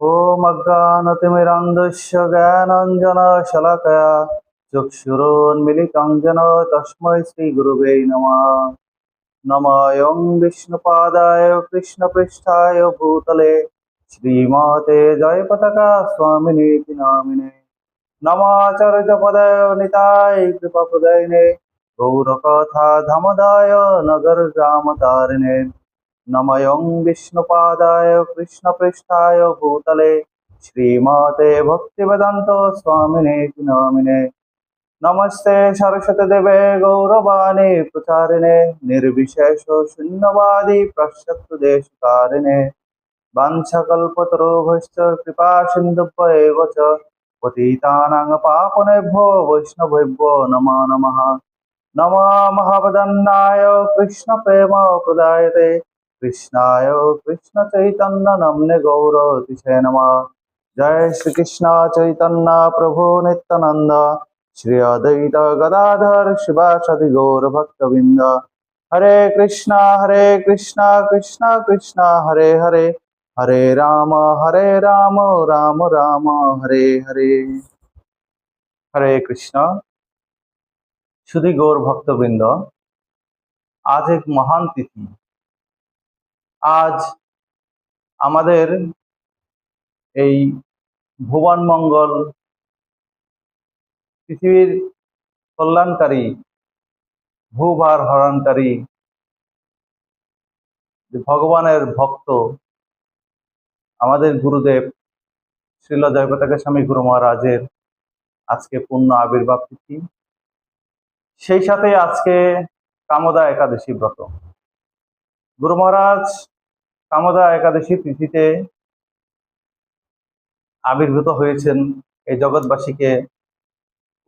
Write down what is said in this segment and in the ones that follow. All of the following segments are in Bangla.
ॐ अज्ञानतिमिरान्धस्य ज्ञानाञ्जनशलाकया चक्षुरोन्मिलितं येन तस्मै श्रीगुरुवे नमः। नमः विष्णुपादाय कृष्णपृष्ठाय भूतले श्रीमते जयपताका स्वामिनेति नामिने। नमाचार्यपदाय निताय कृपाप्रदायिने गौरकथा धमदाय नगरग्रामतारिणे। नमः विष्णुपादाय कृष्णपृष्ठाय भूतले श्रीमते भक्तिवेदान्त स्वामिनेति नामिने। नमस्ते सरस्वती देवे गौरवाणी प्रचारिणे निर्विशेष शून्यवादी प्रत्यक्षदेशकारिणे वाञ्छाकल्पतरुभ्यश्च कृपा सिन्धुभ्येव च पतितानां पावनेभ्यो वैष्णवेभ्यो नमो नमः। नमो महावदन्नाय कृष्णप्रेम प्रदायते कृष्णाय कृष्णचैतन्य नाम्ने गौरतिसे नमः। जय श्री कृष्ण चैतन्य प्रभु नित्यानंद श्री अद्वैत गदाधर शिवासादि गौर भक्तवृंद। हरे कृष्णा कृष्णा कृष्णा हरे हरे, हरे राम राम राम हरे हरे। हरे कृष्णा। শুধু গৌর ভক্তবৃন্দ, আজ এক মহান তিথি। আজ আমাদের এই ভুবন মঙ্গল পৃথিবীর কল্যাণকারী ভূভার হরণকারী ভগবানের ভক্ত আমাদের গুরুদেব শ্রীল জয়পতাকা স্বামী গুরু মহারাজের আজকে পূর্ণ আবির্ভাব তিথি। সেই সাথে আজকে কামদা একাদশী ব্রত। গুরু মহারাজ কামদা একাদশী তিথিতে আবির্ভূত হয়েছেন এই জগৎবাসীকে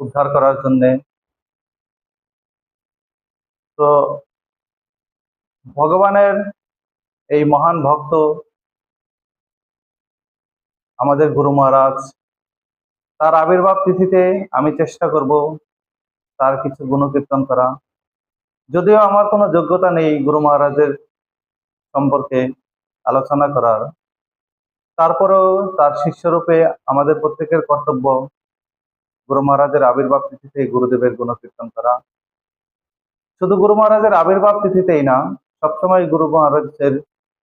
উদ্ধার করার জন্য। তো ভগবানের এই মহান ভক্ত আমাদের গুরু মহারাজ, তার আবির্ভাব তিথিতে আমি চেষ্টা করব তার কিছু গুণকীর্তন করা। যদিও আমার কোনো যোগ্যতা নেই গুরু মহারাজের সম্পর্কে আলোচনা করার, তারপরেও তার শিষ্যরূপে আমাদের প্রত্যেকের কর্তব্য গুরু মহারাজের আবির্ভাব তিথিতে গুরুদেবের গুণকীর্তন করা। শুধু গুরু মহারাজের আবির্ভাব তিথিতেই না, সবসময় গুরু মহারাজের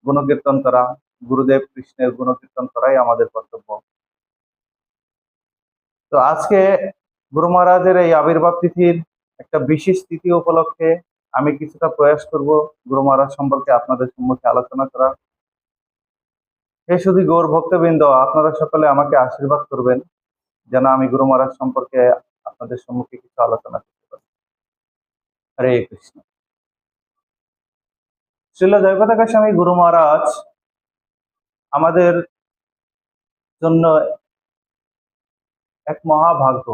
গুণকীর্তন করা, গুরুদেব কৃষ্ণের গুণকীর্তন করাই আমাদের কর্তব্য। তো আজকে গুরু মহারাজের এই আবির্ভাব তিথির একটা বিশেষ তিথি উপলক্ষে আমি কিছুটা প্রয়াস করব গুরু মহারাজ সম্পর্কে আপনাদের সম্মুখে আলোচনা করা। হে শুধু গৌর ভক্তবৃন্দ, আপনারা সকলে আমাকে আশীর্বাদ করবেন যেন আমি গুরু মহারাজ সম্পর্কে আপনাদের সম্মুখে কিছু আলোচনা করতে পারি। হরে কৃষ্ণ। শ্রীল জয়পতাকা স্বামী গুরু মহারাজ আমাদের জন্য এক মহাভাগ্য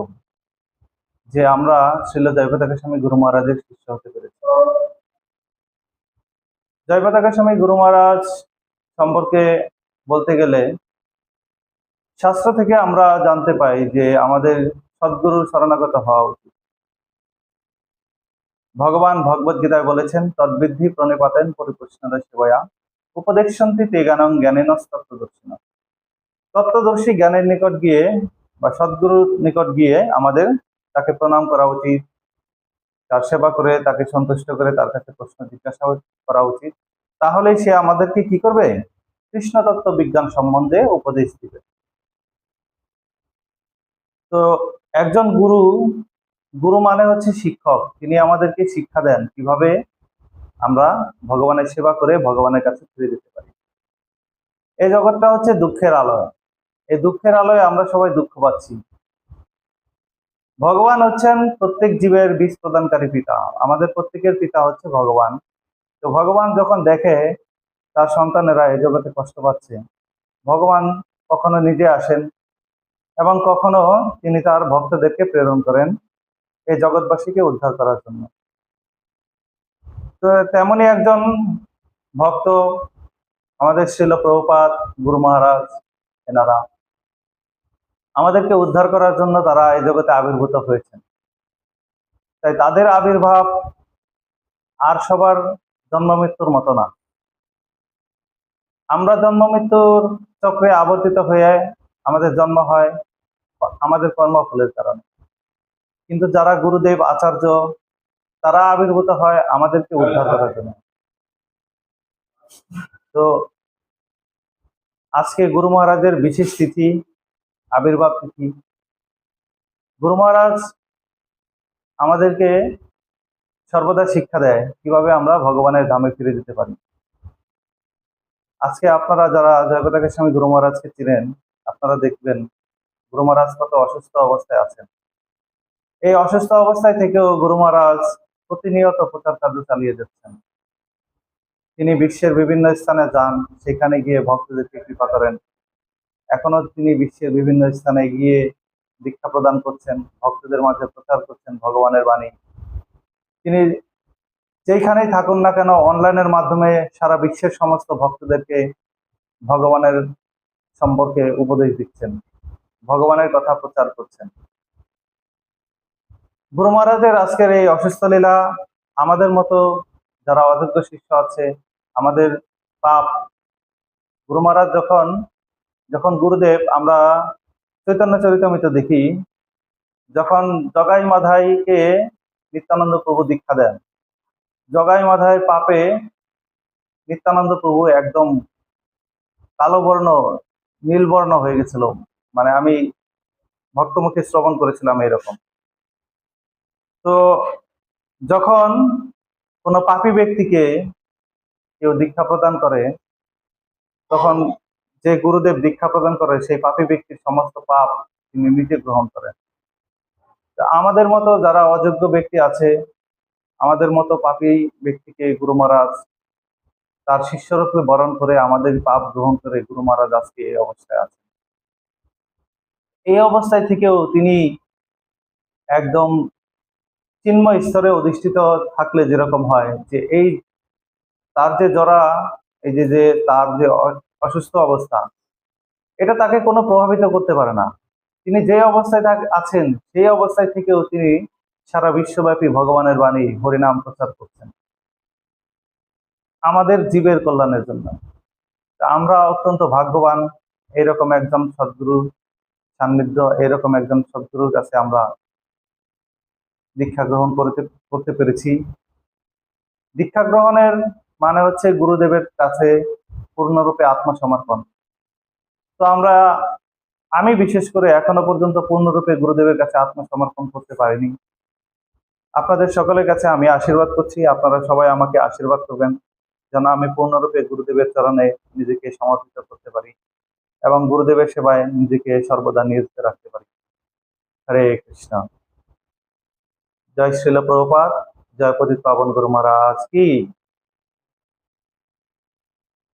যে আমরা শ্রীল জয়পতাকা স্বামী গুরু মহারাজের শিষ্য হতে পেরেছি। জয়পতাকা স্বামী গুরু মহারাজ সম্পর্কে বলতে গেলে শাস্ত্র থেকে আমরা জানতে পাই যে আমাদের সদ্গুরুর শরণাগত হওয়া উচিত। ভগবান ভগবদ গীতায় বলেছেন, তদ্বিদ্ধি প্রণিপাতেন পরিপুষ্ণাদ সেবয়া উপদেশন্তি তে জ্ঞানং জ্ঞানেনস্তত্ত্বদর্শিন। তত্ত্বদর্শী জ্ঞানের নিকট গিয়ে বা সদ্গুরুর নিকট গিয়ে আমাদের তাকে প্রণাম করা উচিত, তার সেবা করে তাকে সন্তুষ্ট করে তার কাছে প্রশ্ন জিজ্ঞাসা করা উচিত। তাহলেই সে আমাদেরকে কি করবে? কৃষ্ণ তত্ত্ব বিজ্ঞান সম্বন্ধে উপদেশ দিবে। তো একজন গুরু, গুরু মানে হচ্ছে শিক্ষক। তিনি আমাদেরকে শিক্ষা দেন কিভাবে আমরা ভগবানের সেবা করে ভগবানের কাছে ফিরে যেতে পারি। এই জগৎটা হচ্ছে দুঃখের আলয়। এই দুঃখের আলোয় আমরা সবাই দুঃখ পাচ্ছি। ভগবান হচ্ছেন প্রত্যেক জীবের বীজ প্রদানকারী পিতা। আমাদের প্রত্যেকের পিতা হচ্ছে ভগবান। তো ভগবান যখন দেখে তার সন্তানেরা এই জগতে কষ্ট পাচ্ছে, ভগবান কখনো নিজে আসেন এবং কখনো তিনি তার ভক্তদেরকে প্রেরণ করেন এই জগৎবাসীকে উদ্ধার করার জন্য। তো তেমনি একজন ভক্ত আমাদের শ্রীল প্রভুপাদ গুরু মহারাজ, এনারা আমাদেরকে উদ্ধার করার জন্য তারা এই জগতে আবির্ভূত হয়েছেন। তাই তাদের আবির্ভাব আর সবার জন্ম মৃত্যুর মতো না। আমরা জন্ম মৃত্যুর চক্রে আবর্তিত হয়ে আমাদের জন্ম হয় আমাদের কর্মফলের কারণে। কিন্তু যারা গুরুদেব আচার্য, তারা আবির্ভূত হয় আমাদেরকে উদ্ধার করার জন্য। তো আজকে গুরু মহারাজের বিশেষ তিথি, আবির্ভাব তিথি। গুরু মহারাজ আমাদেরকে সর্বদা শিক্ষা দেয় কিভাবে আমরা ভগবানের ধামে ফিরে যেতে পারি। আজকে আপনারা যারা জয়প্রকাশ স্বামী গুরু মহারাজকে চিনেন, আপনারা দেখবেন গুরু মহারাজ কত অসুস্থ অবস্থায় আছেন। এই অসুস্থ অবস্থায় থেকেও গুরু মহারাজ প্রতিনিয়ত প্রচার কার্য চালিয়ে যাচ্ছেন। তিনি বিশ্বের বিভিন্ন স্থানে যান, সেখানে গিয়ে ভক্তদেরকে কৃপা করেন। এখনো তিনি বিশ্বের বিভিন্ন স্থানে গিয়ে দীক্ষা প্রদান করছেন, ভক্তদের মাঝে প্রচার করছেন ভগবানের বাণী। তিনি যেখানেই থাকুন না কেন অনলাইনের মাধ্যমে সারা বিশ্বের সমস্ত ভক্তদেরকে ভগবানের সম্পর্কে উপদেশ দিচ্ছেন, ভগবানের কথা প্রচার করছেন। গুরু মহারাজের আজকের এই অসুস্থ লীলা আমাদের মতো যারা অযোগ্য শিষ্য আছে, আমাদের পাপ। গুরু মহারাজ যখন গুরুদেব, আমরা চৈতন্য চরিতামৃত দেখি, যখন জগাই মাধাইকে নিত্যানন্দ প্রভু দীক্ষা দেন, জগাই মাধাইয়ের পাপে নিত্যানন্দ প্রভু একদম কালো বর্ণ, নীল বর্ণ হয়ে গেছিল। মানে আমি ভক্তমুখে শ্রবণ করেছিলাম এরকম। তো যখন কোনো পাপী ব্যক্তিকে কেউ দীক্ষা প্রদান করে, তখন যে গুরুদেব দীক্ষা প্রদান করে সেই পাপী ব্যক্তির সমস্ত পাপ তিনি নিজে গ্রহণ করেন। আমাদের মতো যারা অযোগ্য ব্যক্তি আছে, আমাদের মতো পাপী ব্যক্তিকে গুরু মহারাজ তার শিষ্যরূপে বরণ করে আমাদের পাপ গ্রহণ করে গুরু মহারাজ আজকে এই অবস্থায় আছে। এই অবস্থায় থেকেও তিনি একদম চিন্ময় স্তরে অধিষ্ঠিত থাকলে যেরকম হয়, যে এই তার যে জরা, এই যে তার যে অসুস্থ অবস্থা, এটা তাকে কোনো প্রভাবিত করতে পারে না। তিনি যে অবস্থায় আছেন সেই অবস্থায় থেকেও তিনি সারা বিশ্বব্যাপী ভগবানের বাণী হরিনাম প্রচার করছেন আমাদের জীবের কল্যাণের জন্য। আমরা অত্যন্ত ভাগ্যবান এরকম একজন সদ্গুরু সান্নিধ্য, এরকম একজন সদ্গুরুর কাছে আমরা দীক্ষা গ্রহণ করতে পেরেছি। দীক্ষা গ্রহণের মানে হচ্ছে গুরুদেবের কাছে পূর্ণরূপে আত্মসমর্পণ। তো আমি বিশেষ করে এখনো পর্যন্ত পূর্ণরূপে গুরুদেবের কাছে আত্মসমর্পণ করতে পারিনি। আপনাদের সকলের কাছে আমি আশীর্বাদ করছি, আপনারা সবাই আমাকে আশীর্বাদ করবেন যেন আমি পূর্ণরূপে গুরুদেবের চরণে নিজেকে সমর্পিত করতে পারি এবং গুরুদেবের সেবায় নিজেকে সর্বদা নিয়োজিত রাখতে পারি। হরে কৃষ্ণ। জয় শ্রীল প্রভুপাদ, জয় পতিত পাবন গুরু মহারাজ কি।